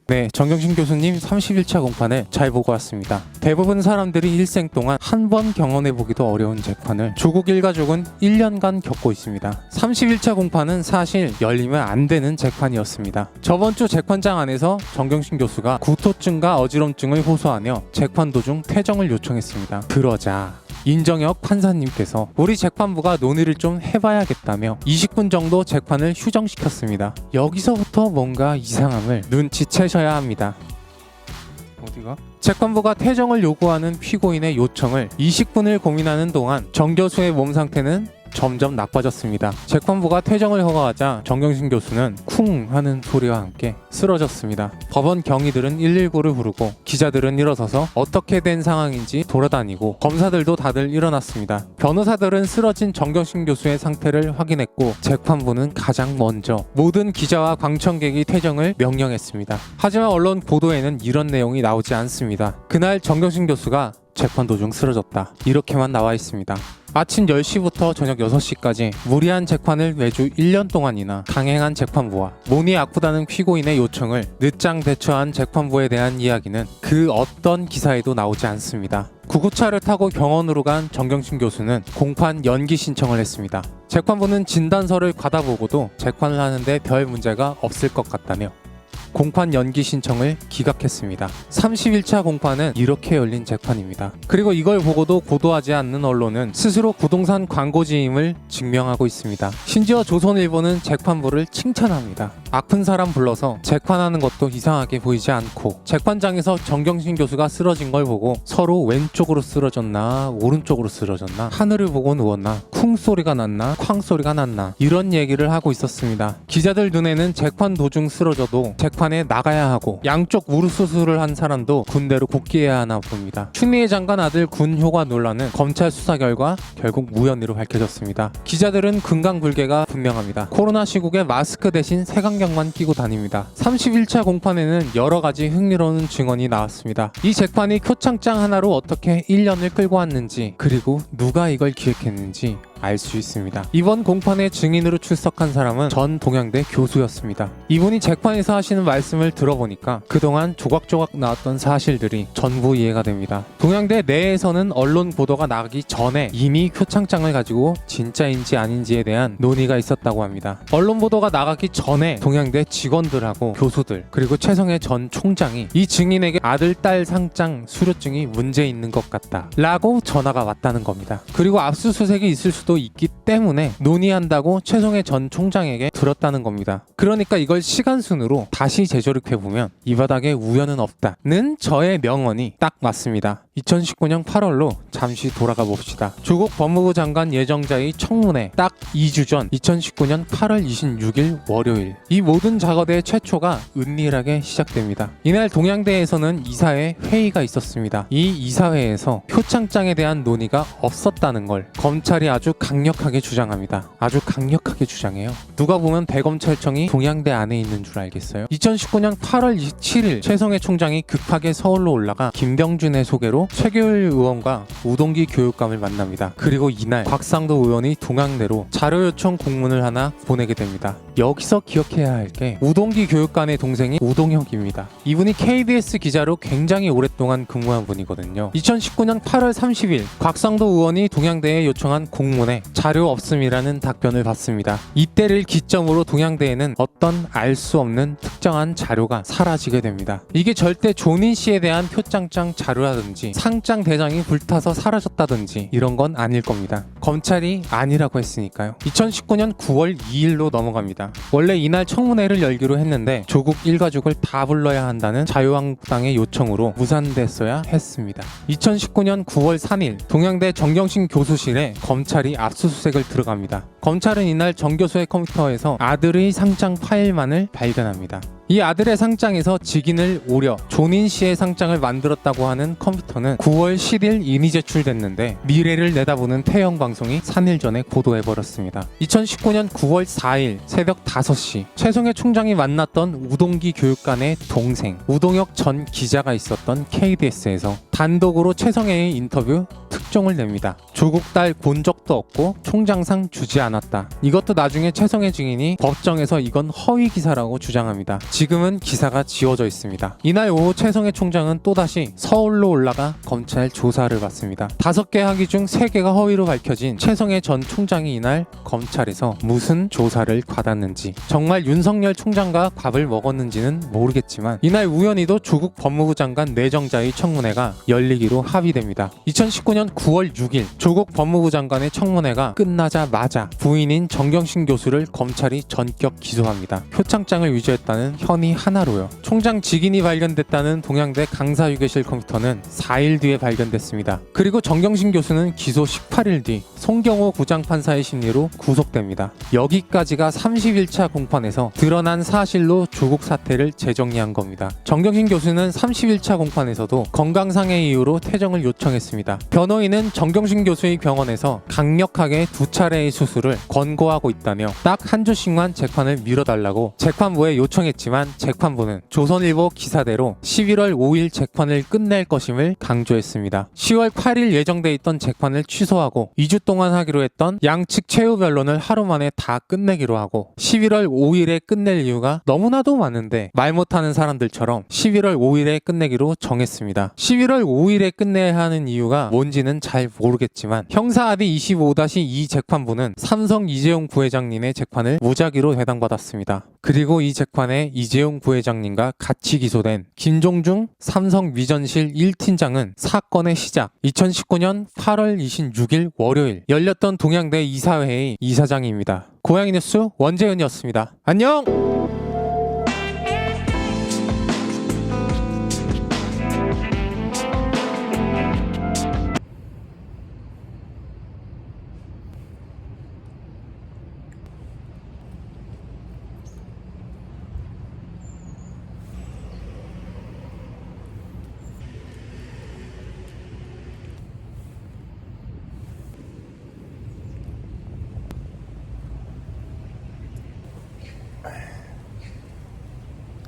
네, 정경심 교수님 31차 공판을 잘 보고 왔습니다. 대부분 사람들이 일생 동안 한 번 경험해보기도 어려운 재판을 조국 일가족은 1년간 겪고 있습니다. 31차 공판은 사실 열리면 안 되는 재판이었습니다. 저번 주 재판장 안에서 정경심 교수가 구토증과 어지럼증을 호소하며 재판 도중 퇴정을 요청했습니다. 그러자 인정혁 판사님께서 우리 재판부가 논의를 좀 해봐야겠다며 20분 정도 재판을 휴정시켰습니다. 여기서부터 뭔가 이상함을 눈치채셔야 합니다. 어디가? 재판부가 퇴정을 요구하는 피고인의 요청을 20분을 고민하는 동안 정 교수의 몸 상태는 점점 나빠졌습니다. 재판부가 퇴정을 허가하자 정경심 교수는 쿵 하는 소리와 함께 쓰러졌습니다. 법원 경위들은 119를 부르고 기자들은 일어서서 어떻게 된 상황인지 돌아다니고 검사들도 다들 일어났습니다. 변호사들은 쓰러진 정경심 교수의 상태를 확인했고 재판부는 가장 먼저 모든 기자와 광청객이 퇴정을 명령했습니다. 하지만 언론 보도에는 이런 내용이 나오지 않습니다. 그날 정경심 교수가 재판 도중 쓰러졌다, 이렇게만 나와 있습니다. 아침 10시부터 저녁 6시까지 무리한 재판을 매주 1년 동안이나 강행한 재판부와 몸이 아프다는 피고인의 요청을 늦장 대처한 재판부에 대한 이야기는 그 어떤 기사에도 나오지 않습니다. 구급차를 타고 병원으로 간 정경심 교수는 공판 연기 신청을 했습니다. 재판부는 진단서를 받아보고도 재판을 하는데 별 문제가 없을 것 같다며 공판 연기 신청을 기각했습니다. 31차 공판은 이렇게 열린 재판입니다. 그리고 이걸 보고도 보도하지 않는 언론은 스스로 부동산 광고지임을 증명하고 있습니다. 심지어 조선일보는 재판부를 칭찬합니다. 아픈 사람 불러서 재판하는 것도 이상하게 보이지 않고 재판장에서 정경심 교수가 쓰러진 걸 보고 서로 왼쪽으로 쓰러졌나 오른쪽으로 쓰러졌나 하늘을 보고 누웠나 쿵 소리가 났나 쾅 소리가 났나 이런 얘기를 하고 있었습니다. 기자들 눈에는 재판 도중 쓰러져도 재판에 나가야 하고 양쪽 무릎 수술을 한 사람도 군대로 복귀해야 하나 봅니다. 추미애 장관 아들 군 효과 논란은 검찰 수사 결과 결국 무혐의로 밝혀졌습니다. 기자들은 근강불개가 분명합니다. 코로나 시국에 마스크 대신 색안경만 끼고 다닙니다. 31차 공판에는 여러 가지 흥미로운 증언이 나왔습니다. 이 재판이 표창장 하나로 어떻게 1년을 끌고 왔는지 그리고 누가 이걸 기획했는지 알 수 있습니다. 이번 공판에 증인으로 출석한 사람은 전 동양대 교수였습니다. 이분이 재판에서 하시는 말씀을 들어보니까 그동안 조각조각 나왔던 사실들이 전부 이해가 됩니다. 동양대 내에서는 언론 보도가 나가기 전에 이미 표창장을 가지고 진짜인지 아닌지에 대한 논의가 있었다고 합니다. 언론 보도가 나가기 전에 동양대 직원들하고 교수들 그리고 최성해 전 총장이 이 증인에게 아들, 딸 상장 수료증이 문제 있는 것 같다 라고 전화가 왔다는 겁니다. 그리고 압수수색이 있을 수도 있기 때문에 논의한다고 최성해 전 총장에게 들었다는 겁니다. 그러니까 이걸 시간순으로 다시 재조립해보면 이 바닥에 우연은 없다는 저의 명언이 딱 맞습니다. 2019년 8월로 잠시 돌아가 봅시다. 조국 법무부 장관 예정자의 청문회 딱 2주 전 2019년 8월 26일 월요일 이 모든 작업의 최초가 은밀하게 시작됩니다. 이날 동양대에서는 이사회 회의가 있었습니다. 이 이사회에서 표창장에 대한 논의가 없었다는 걸 검찰이 아주 강력하게 주장합니다. 아주 강력하게 주장해요. 누가 보면 대검찰청이 동양대 안에 있는 줄 알겠어요? 2019년 8월 27일 최성해 총장이 급하게 서울로 올라가 김병준의 소개로 최규일 의원과 우동기 교육감을 만납니다. 그리고 이날 곽상도 의원이 동양대로 자료 요청 공문을 하나 보내게 됩니다. 여기서 기억해야 할 게 우동기 교육감의 동생이 우동혁입니다. 이분이 KBS 기자로 굉장히 오랫동안 근무한 분이거든요. 2019년 8월 30일 곽상도 의원이 동양대에 요청한 공문에 자료 없음이라는 답변을 받습니다. 이때를 기점으로 동양대에는 어떤 알 수 없는 특정한 자료가 사라지게 됩니다. 이게 절대 존인 씨에 대한 표창장 자료라든지 상장 대장이 불타서 사라졌다든지 이런 건 아닐 겁니다. 검찰이 아니라고 했으니까요. 2019년 9월 2일로 넘어갑니다. 원래 이날 청문회를 열기로 했는데 조국 일가족을 다 불러야 한다는 자유한국당의 요청으로 무산됐어야 했습니다. 2019년 9월 3일 동양대 정경심 교수실에 검찰이 압수수색을 들어갑니다. 검찰은 이날 정 교수의 컴퓨터에서 아들의 상장 파일만을 발견합니다. 이 아들의 상장에서 직인을 오려 존인 씨의 상장을 만들었다고 하는 컴퓨터는 9월 10일 이미 제출됐는데 미래를 내다보는 태영 방송이 3일 전에 보도해버렸습니다. 2019년 9월 4일 새벽 5시 최성해 총장이 만났던 우동기 교육관의 동생 우동혁 전 기자가 있었던 KBS에서 단독으로 최성해의 인터뷰 특종을 냅니다. 조국 딸 본 적도 없고 총장상 주지 않았다. 이것도 나중에 최성해 증인이 법정에서 이건 허위 기사라고 주장합니다. 지금은 기사가 지워져 있습니다. 이날 오후 최성해 총장은 또다시 서울로 올라가 검찰 조사를 받습니다. 5개 항의 중 3개가 허위로 밝혀진 최성해 전 총장이 이날 검찰에서 무슨 조사를 받았는지, 정말 윤석열 총장과 밥을 먹었는지는 모르겠지만 이날 우연히도 조국 법무부 장관 내정자의 청문회가 열리기로 합의됩니다. 2019년 9월 6일 조국 법무부 장관의 청문회가 끝나자마자 부인인 정경심 교수를 검찰이 전격 기소합니다. 표창장을 위조했다는 혐의 하나로요. 총장 직인이 발견됐다는 동양대 강사유괴실 컴퓨터는 4일 뒤에 발견됐습니다. 그리고 정경심 교수는 기소 18일 뒤 송경호 부장판사의 심리로 구속됩니다. 여기까지가 31차 공판에서 드러난 사실로 조국 사태를 재정리한 겁니다. 정경심 교수는 31차 공판에서도 건강상의 이유로 퇴정을 요청했습니다. 변호인은 정경심 교수의 병원에서 강력하게 2차례의 수술을 권고하고 있다며 딱 한 주씩만 재판을 미뤄달라고 재판부에 요청했지만 재판부는 조선일보 기사대로 11월 5일 재판을 끝낼 것임을 강조했습니다. 10월 8일 예정돼 있던 재판을 취소하고 2주 동안 하기로 했던 양측 최후 변론을 하루 만에 다 끝내기로 하고 11월 5일에 끝낼 이유가 너무나도 많은데 말 못하는 사람들처럼 11월 5일에 끝내기로 정했습니다. 11월 5일에 끝내야 하는 이유가 뭔지는 잘 모르겠지만 형사합의 25-2 재판부는 삼성 이재용 부회장님의 재판을 무작위로 배당받았습니다. 그리고 이 재판에 이재용 부회장님과 같이 기소된 김종중 삼성위전실 1팀장은 사건의 시작 2019년 8월 26일 월요일 열렸던 동양대 이사회의 이사장입니다. 고양이 뉴스 원재은이었습니다. 안녕!